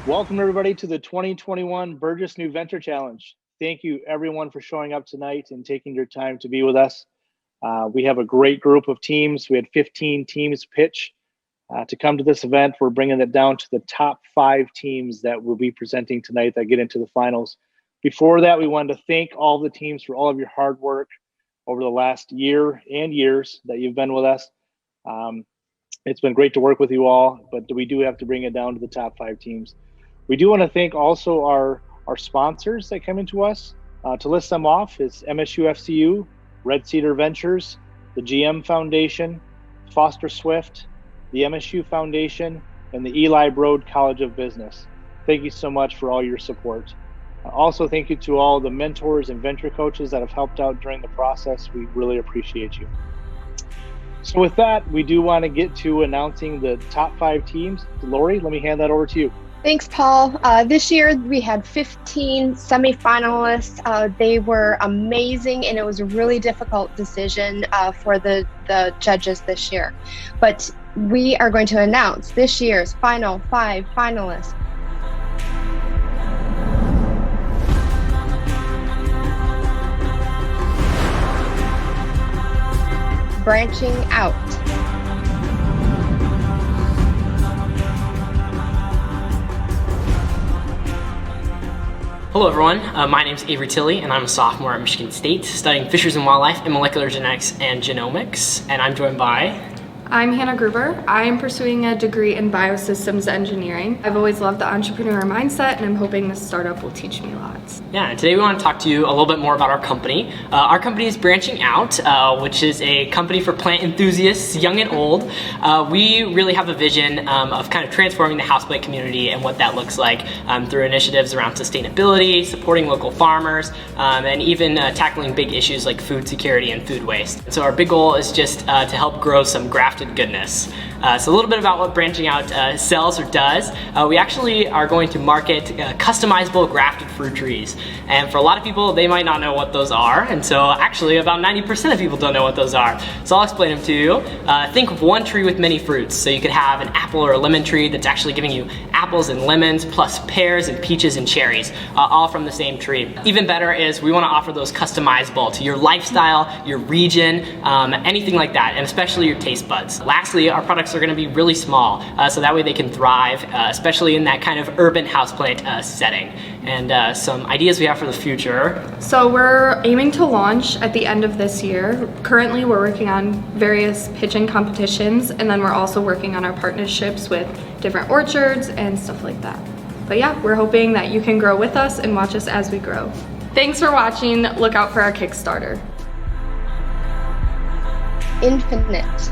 Welcome everybody to the 2021 Burgess New Venture Challenge. Thank you everyone for showing up tonight and taking your time to be with us. We have a great group of teams. We had 15 teams pitch to come to this event. We're bringing it down to the top 5 teams that will be presenting tonight that get into the finals. Before that, we wanted to thank all the teams for all of your hard work over the last year and years that you've been with us. It's been great to work with you all, but we do have to bring it down to the top 5 teams. We do want to thank also our sponsors that come into us. To list them off is MSU FCU, Red Cedar Ventures, the GM Foundation, Foster Swift, the MSU Foundation, and the Eli Broad College of Business. Thank you so much for all your support. Also, thank you to all the mentors and venture coaches that have helped out during the process. We really appreciate you. So with that, we do want to get to announcing the top 5 teams. Lori, let me hand that over to you. Thanks, Paul. This year we had 15 semifinalists. They were amazing, and it was a really difficult decision for the judges this year. But we are going to announce this year's final 5 finalists. Branching Out. Hello everyone, my name is Avery Tilley and I'm a sophomore at Michigan State studying fisheries and wildlife and molecular genetics and genomics, and I'm joined by... I'm Hannah Gruber. I am pursuing a degree in biosystems engineering. I've always loved the entrepreneur mindset, and I'm hoping this startup will teach me lots. Yeah, and today we want to talk to you a little bit more about our company. Our company is Branching Out, which is a company for plant enthusiasts, young and old. We really have a vision of kind of transforming the houseplant community and what that looks like through initiatives around sustainability, supporting local farmers, and even tackling big issues like food security and food waste. And so our big goal is just to help grow some grafted goodness. So a little bit about what Branching Out sells or does. We actually are going to market customizable grafted fruit trees. And for a lot of people, they might not know what those are. And so actually about 90% of people don't know what those are. So I'll explain them to you. Think of one tree with many fruits. So you could have an apple or a lemon tree that's actually giving you apples and lemons, plus pears and peaches and cherries, all from the same tree. Even better is we want to offer those customizable to your lifestyle, your region, anything like that, and especially your taste buds. Lastly, our products are going to be really small, so that way they can thrive, especially in that kind of urban houseplant setting. And some ideas we have for the future. So we're aiming to launch at the end of this year. Currently, we're working on various pitching competitions, and then we're also working on our partnerships with different orchards and stuff like that. But yeah, we're hoping that you can grow with us and watch us as we grow. Thanks for watching. Look out for our Kickstarter. Infinite.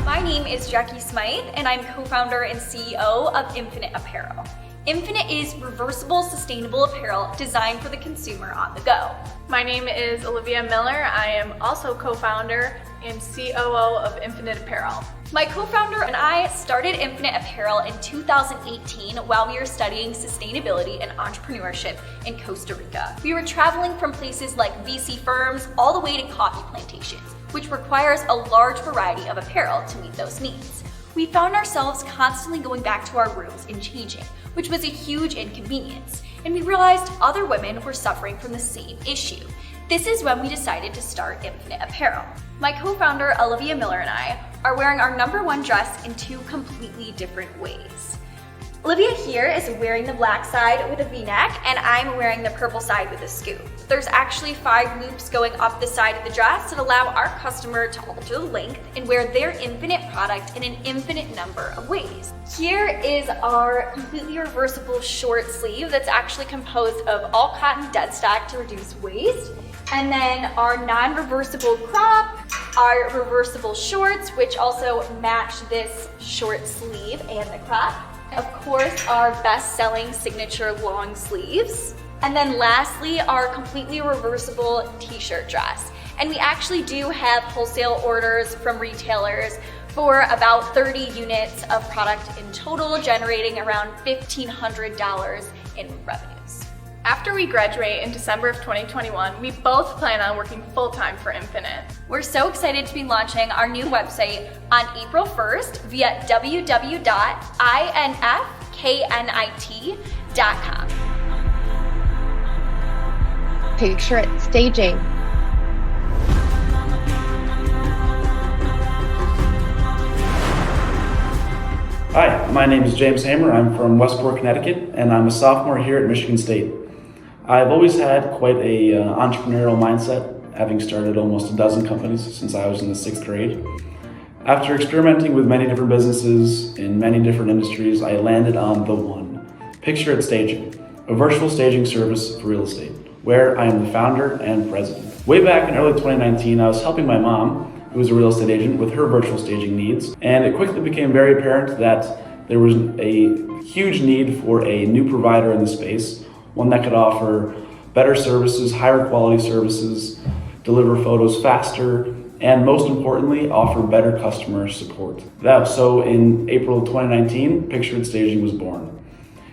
My name is Jackie Smythe, and I'm co-founder and CEO of Infinite Apparel. Infinite is reversible, sustainable apparel designed for the consumer on the go. My name is Olivia Miller. I am also co-founder and COO of Infinite Apparel. My co-founder and I started Infinite Apparel in 2018 while we were studying sustainability and entrepreneurship in Costa Rica. We were traveling from places like VC firms all the way to coffee plantations, which requires a large variety of apparel to meet those needs. We found ourselves constantly going back to our rooms and changing, which was a huge inconvenience, and we realized other women were suffering from the same issue. This is when we decided to start Infinite Apparel. My co-founder Olivia Miller and I are wearing our #1 dress in 2 completely different ways. Olivia here is wearing the black side with a V-neck, and I'm wearing the purple side with a scoop. There's actually 5 loops going up the side of the dress that allow our customer to alter the length and wear their Infinite product in an infinite number of ways. Here is our completely reversible short sleeve that's actually composed of all cotton dead stock to reduce waste. And then our non-reversible crop, our reversible shorts, which also match this short sleeve and the crop. Of course, our best-selling signature long sleeves. And then lastly, our completely reversible t-shirt dress. And we actually do have wholesale orders from retailers for about 30 units of product in total, generating around $1,500 in revenues. After we graduate in December of 2021, we both plan on working full-time for Infinite. We're so excited to be launching our new website on April 1st via www.infknit.com. Picture it staging. Hi, my name is James Hamer. I'm from Westport, Connecticut, and I'm a sophomore here at Michigan State. I've always had quite a entrepreneurial mindset, having started almost a dozen companies since I was in the 6th grade. After experimenting with many different businesses in many different industries, I landed on the one. Picture It Staging, a virtual staging service for real estate, where I am the founder and president. Way back in early 2019, I was helping my mom, who was a real estate agent, with her virtual staging needs, and it quickly became very apparent that there was a huge need for a new provider in the space, one that could offer better services, higher quality services, deliver photos faster, and most importantly, offer better customer support. So in April 2019, Picture It Staging was born.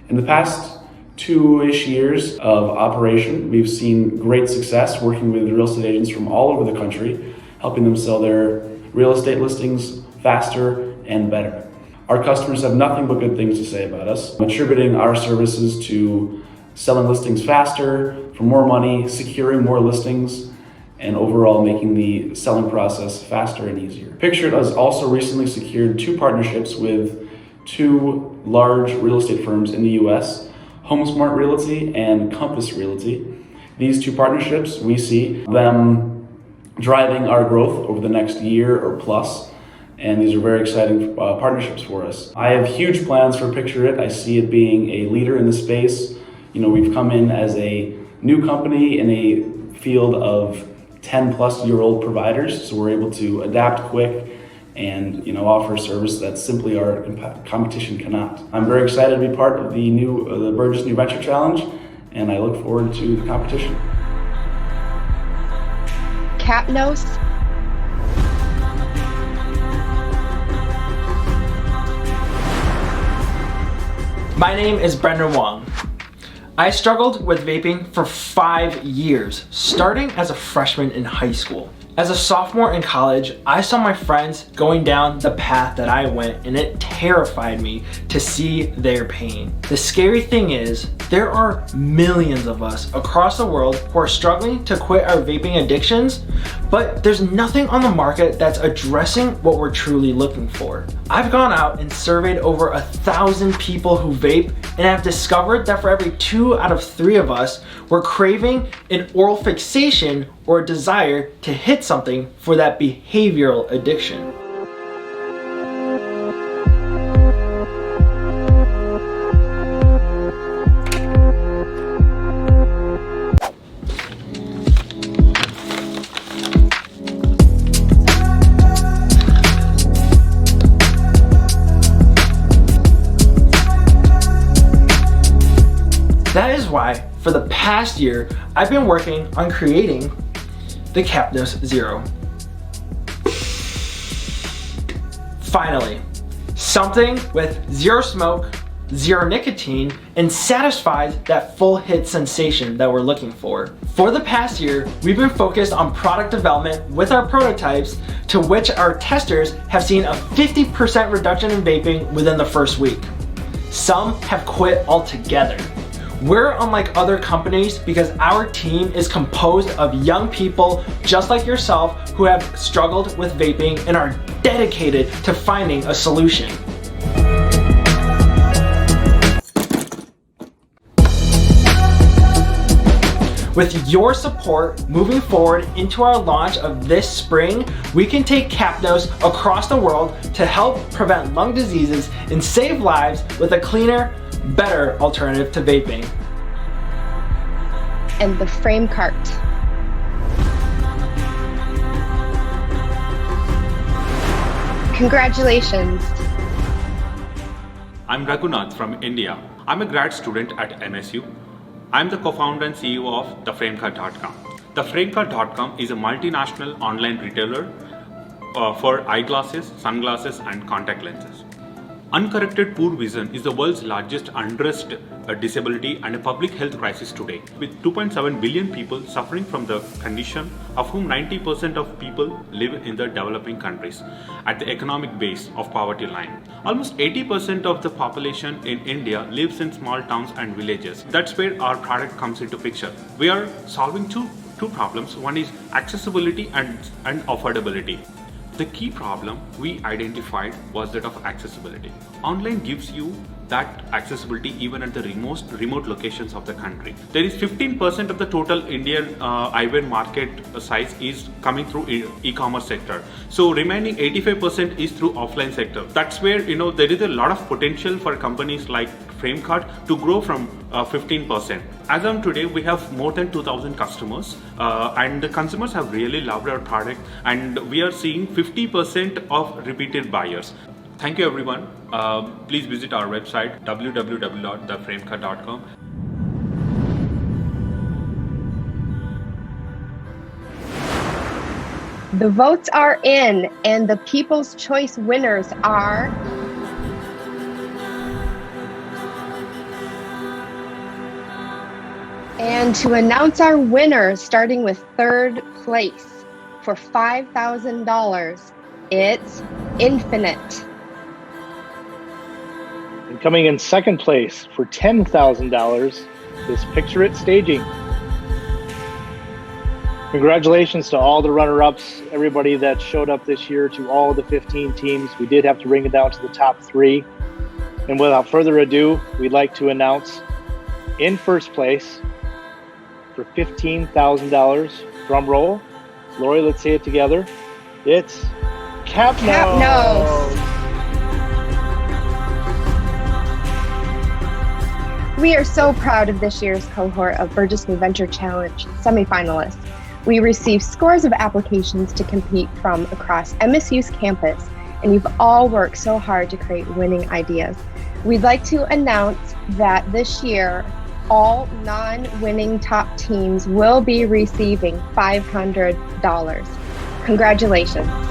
In the past 2-ish years of operation, we've seen great success working with real estate agents from all over the country, helping them sell their real estate listings faster and better. Our customers have nothing but good things to say about us, attributing our services to selling listings faster, for more money, securing more listings, and overall making the selling process faster and easier. Picture It has also recently secured 2 partnerships with 2 large real estate firms in the US, HomeSmart Realty and Compass Realty. These 2 partnerships, we see them driving our growth over the next year or plus, and these are very exciting partnerships for us. I have huge plans for Picture It. I see it being a leader in the space. You know, we've come in as a new company in a field of 10-plus-year-old providers, so we're able to adapt quick and offer a service that simply our competition cannot. I'm very excited to be part of the Burgess New Venture Challenge, and I look forward to the competition. Capnos. My name is Brendan Wong. I struggled with vaping for 5 years, starting as a freshman in high school. As a sophomore in college, I saw my friends going down the path that I went, and it terrified me to see their pain. The scary thing is, there are millions of us across the world who are struggling to quit our vaping addictions, but there's nothing on the market that's addressing what we're truly looking for. I've gone out and surveyed over 1,000 people who vape, and I've discovered that for every 2 out of 3 of us, we're craving an oral fixation or a desire to hit something for that behavioral addiction. That is why, for the past year, I've been working on creating the Capnos Zero. Finally, something with zero smoke, zero nicotine, and satisfies that full hit sensation that we're looking for. For the past year, we've been focused on product development with our prototypes, to which our testers have seen a 50% reduction in vaping within the first week. Some have quit altogether. We're unlike other companies because our team is composed of young people just like yourself who have struggled with vaping and are dedicated to finding a solution. With your support moving forward into our launch of this spring, we can take Capnos across the world to help prevent lung diseases and save lives with a cleaner, better alternative to vaping. And the frame cart. Congratulations. I'm Raghunath from India. I'm a grad student at MSU. I'm the co-founder and CEO of theframecart.com. Theframecart.com is a multinational online retailer for eyeglasses, sunglasses, and contact lenses. Uncorrected poor vision is the world's largest unaddressed disability and a public health crisis today, with 2.7 billion people suffering from the condition, of whom 90% of people live in the developing countries at the economic base of poverty line. Almost 80% of the population in India lives in small towns and villages. That's where our product comes into picture. We are solving two problems. One is accessibility and affordability. The key problem we identified was that of accessibility. Online gives you that accessibility even at the remote locations of the country. There is 15% of the total Indian eyewear market size is coming through e-commerce sector. So remaining 85% is through offline sector. That's where there is a lot of potential for companies like FrameCart to grow from 15%. As on today, we have more than 2,000 customers, and the consumers have really loved our product, and we are seeing 50% of repeated buyers. Thank you, everyone. Please visit our website www.theframecart.com. The votes are in, and the People's Choice winners are and to announce our winners, starting with third place for $5,000, it's Infinite. And coming in second place for $10,000 is Picture It Staging. Congratulations to all the runner-ups, everybody that showed up this year, to all the 15 teams. We did have to bring it down to the top 3. And without further ado, we'd like to announce in first place for $15,000, drum roll. Lori, let's say it together. It's Capnose. We are so proud of this year's cohort of Burgess New Venture Challenge semifinalists. We received scores of applications to compete from across MSU's campus, and you've all worked so hard to create winning ideas. We'd like to announce that this year, all non-winning top teams will be receiving $500. Congratulations.